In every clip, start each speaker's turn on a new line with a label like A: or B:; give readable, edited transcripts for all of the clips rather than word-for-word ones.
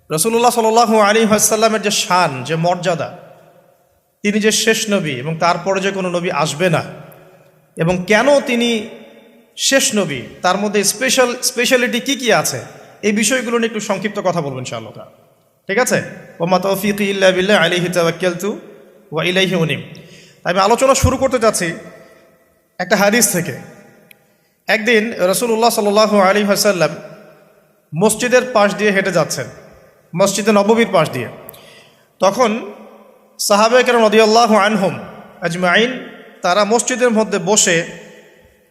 A: রাসূলুল্লাহ সাল্লাল্লাহু আলাইহি ওয়াসাল্লামের যে শান, যে মর্যাদা, তিনি যে শেষ নবী এবং তারপরে যে কোনো নবী আসবে না, এবং কেন তিনি শেষ নবী, তার মধ্যে স্পেশালিটি কি কি আছে, এই বিষয়গুলো নিয়ে একটু সংক্ষিপ্ত কথা বলবো ইনশাআল্লাহ। ঠিক আছে? ওমা তাওফীকি ইল্লা বিল্লাহ আলাইহি তাওয়াক্কালতু ওয়া ইলাইহি উনীব। আমি আলোচনা শুরু করতে যাচ্ছি একটা হাদিস থেকে। একদিন রাসূলুল্লাহ সাল্লাল্লাহু আলাইহি ওয়াসাল্লাম মসজিদের পাশ দিয়ে হেঁটে যাচ্ছেন, মসজিদে নববীর পাশ দিয়ে। তখন সাহাবায়ে কেরাম রাদিয়াল্লাহু আনহুম আজমাইন তারা মসজিদের মধ্যে বসে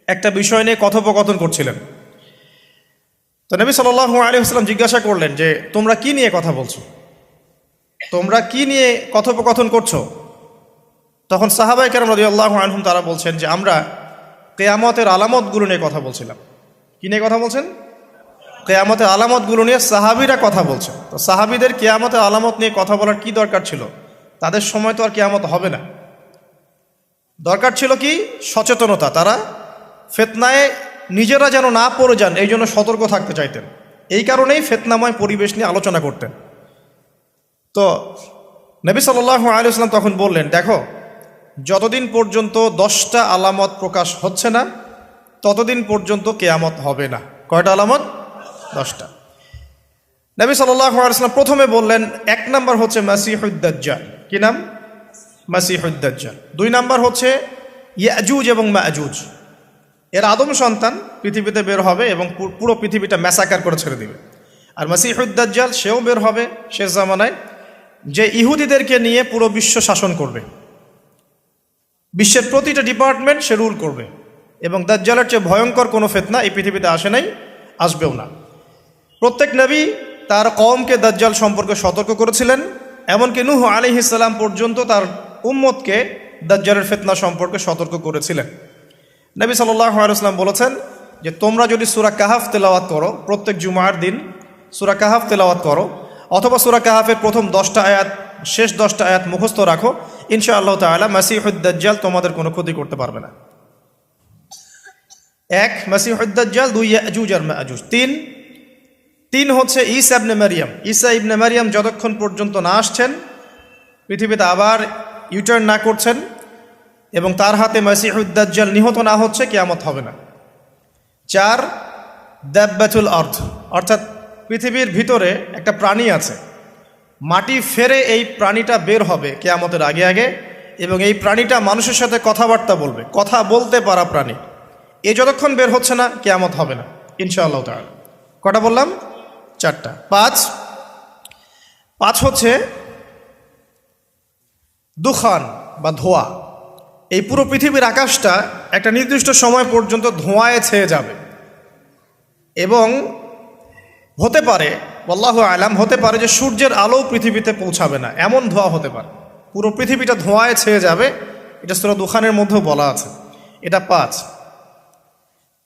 A: একটা বিষয় নিয়ে কথোপকথন করছিলেন। তো নবী সাল্লাল্লাহু আলাইহি ওয়াসাল্লাম জিজ্ঞাসা করলেন যে তোমরা কি নিয়ে কথা বলছো, তোমরা কি নিয়ে কথোপকথন করছো? তখন সাহাবায়ে কেরাম রাদিয়াল্লাহু আনহুম তারা বলছেন যে আমরা কিয়ামতের আলামতগুলো নিয়ে কথা বলছিলাম। কি নিয়ে কথা বলছেন? কিয়ামতের আলামতগুলো নিয়ে সাহাবীরা কথা বলছেন। তো সাহাবীদের কিয়ামতের আলামত নিয়ে কথা বলার কি দরকার ছিল? তাদের সময় তো আর কিয়ামত হবে না। দরকার ছিল কি? সচেতনতা। তারা ফিতনায় নিজেরা যেন না পড়ে যান, এই জন্য সতর্ক থাকতে চাইতেন। এই কারণেই ফিতনাময় পরিবেশ নিয়ে আলোচনা করতেন। তো নবী সাল্লাল্লাহু আলাইহি ওয়াসাল্লাম তখন বললেন, দেখো, যতদিন পর্যন্ত 10টা আলামত প্রকাশ হচ্ছে না ততদিন পর্যন্ত কিয়ামত হবে না। কয়টা আলামত? 10টা। নবী সাল্লাল্লাহু আলাইহি ওয়াসাল্লাম প্রথমে বললেন 1 নাম্বার হচ্ছে মাসিহুদ দাজ্জাল। কি নাম? মাসিহুদ দাজ্জাল। 2 নাম্বার হচ্ছে ইয়াজুজ এবং মাজুজ। এর আদম সন্তান পৃথিবীতে বের হবে এবং পুরো পৃথিবীটা ম্যাসাকার করে ছেড়ে দিবে। আর মাসিহুদ দাজ্জাল সেও বের হবে শেষ জামানায়, যে ইহুদিদেরকে নিয়ে পুরো বিশ্ব শাসন করবে, বিশ্বের প্রতিটা ডিপার্টমেন্ট সে রুল করবে। এবং দাজ্জালের চেয়ে ভয়ঙ্কর কোনো ফিতনা এই পৃথিবীতে আসে নাই, আসবেও না। প্রত্যেক নবী তার কওমকে দাজ্জাল সম্পর্কে সতর্ক করেছিলেন, এমনকি নূহ আলাইহিস সালাম পর্যন্ত তার উম্মতকে দাজ্জালের ফিতনা সম্পর্কে সতর্ক করেছিলেন। নবী সাল্লাল্লাহু আলাইহি ওয়াসাল্লাম বলেছেন যে তোমরা যদি সূরা কাহাফ তেলাওয়াত করো, প্রত্যেক জুমার দিন সূরা কাহাফ তেলাওয়াত করো, অথবা সূরা কাহাফের প্রথম 10টা আয়াত, শেষ 10টা আয়াত মুখস্থ রাখো, ইনশাআল্লাহ তাআলা মাসিহুদ দাজ্জাল তোমাদের কোনো ক্ষতি করতে পারবে না। 1 মাসিহুদ দাজ্জাল, 2 ইয়াজুজ আর মাজুজ, 3 হচ্ছে ঈসা ইবনে মারইয়াম। ঈসা ইবনে মারইয়াম যতক্ষণ পর্যন্ত না আসছেন, পৃথিবীতে আবার ইউটার্ন না করছেন এবং তার হাতে মাসিহুদ দাজ্জাল নিহত না হচ্ছে, কিয়ামত হবে না। 4 দাব্বাতুল আরদ, অর্থাৎ পৃথিবীর ভিতরে একটা প্রাণী আছে, মাটি ফেরে এই প্রাণীটা বের হবে কিয়ামতের আগে আগে, এবং এই প্রাণীটা মানুষের সাথে কথাবার্তা বলবে, কথা বলতে পারা প্রাণী। এ যতক্ষণ বের হচ্ছে না কিয়ামত হবে না ইনশাআল্লাহ তাআলা। কটা বললাম? 4টা। 5 হচ্ছে দুখান বা ধোঁয়া। এই পুরো পৃথিবীর আকাশটা একটা নির্দিষ্ট সময় পর্যন্ত ধোঁয়ায় ছেয়ে যাবে, এবং হতে পারে, আল্লাহু আলাম, হতে পারে যে সূর্যের আলো পৃথিবীতে পৌঁছাবে না, এমন ধোঁয়া হতে পারে। পুরো পৃথিবীটা ধোঁয়ায় ছেয়ে যাবে, এটা সূরা দুখানের মধ্যেও বলা আছে। এটা 5।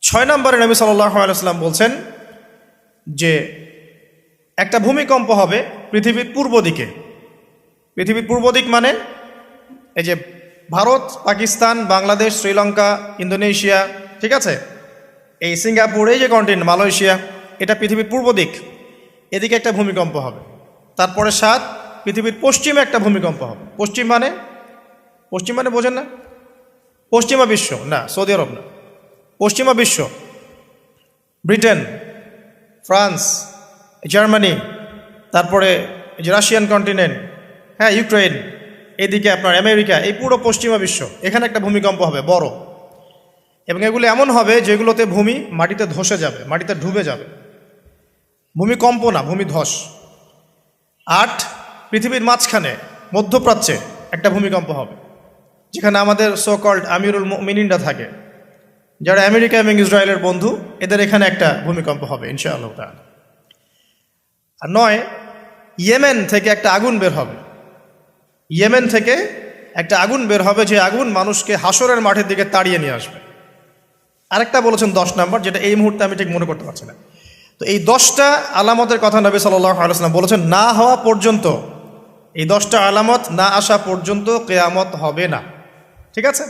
A: 6 নম্বরে নবী সাল্লাল্লাহু আলাইহি ওয়াসাল্লাম বলছেন যে একটা ভূমিকম্প হবে পৃথিবীর পূর্ব দিকে। পৃথিবীর পূর্ব দিক মানে এই যে ভারত, পাকিস্তান, বাংলাদেশ, শ্রীলঙ্কা, ইন্দোনেশিয়া, ঠিক আছে, এই সিঙ্গাপুর, এই যে কন্টিনেন্ট, মালয়েশিয়া, এটা পৃথিবীর পূর্ব দিক। এদিকে একটা ভূমিকম্প হবে। তারপরে 7 পৃথিবীর পশ্চিমে একটা ভূমিকম্প হবে। পশ্চিম মানে বোঝেন না? পশ্চিমা বিশ্ব না, সৌদি আরব না, পশ্চিমা বিশ্ব, ব্রিটেন, ফ্রান্স, জার্মানি, তারপরে যে রাশিয়ান কন্টিনেন্ট, হ্যাঁ, ইউক্রেন, এদিকে আপনার আমেরিকা, এই পুরো পশ্চিমা বিশ্ব, এখানে একটা ভূমিকম্প হবে বড়। এবং এগুলো এমন হবে যেগুলোতে ভূমি মাটিতে ধসে যাবে, মাটিতে ডুবে যাবে। ভূমিকম্প না, ভূমিধস। 8 পৃথিবীর মাঝখানে মধ্যপ্রাচ্যে একটা ভূমিকম্প হবে, যেখানে আমাদের সো কল্ড আমিরুল মুমিনিনরা থাকে, যারা আমেরিকা এবং ইসরায়েলের বন্ধু, এদের এখানে একটা ভূমিকম্প হবে ইনশাআল্লাহ তাআলা। আর 9 ইয়েমেন থেকে একটা আগুন বের হবে। ইয়েমেন থেকে একটা আগুন বের হবে, যে আগুন মানুষকে হাসরের মাঠের দিকে তাড়িয়ে নিয়ে আসবে। আরেকটা বলেছেন 10 নম্বর, যেটা এই মুহূর্তে আমি ঠিক মনে করতে পারছি না। তো এই 10টা আলামতের কথা নবী সাল্লাল্লাহু আলাইহি ওয়াসাল্লাম বলেছেন, না হওয়া পর্যন্ত, এই 10টা আলামত না আসা পর্যন্ত কিয়ামত হবে না। ঠিক আছে?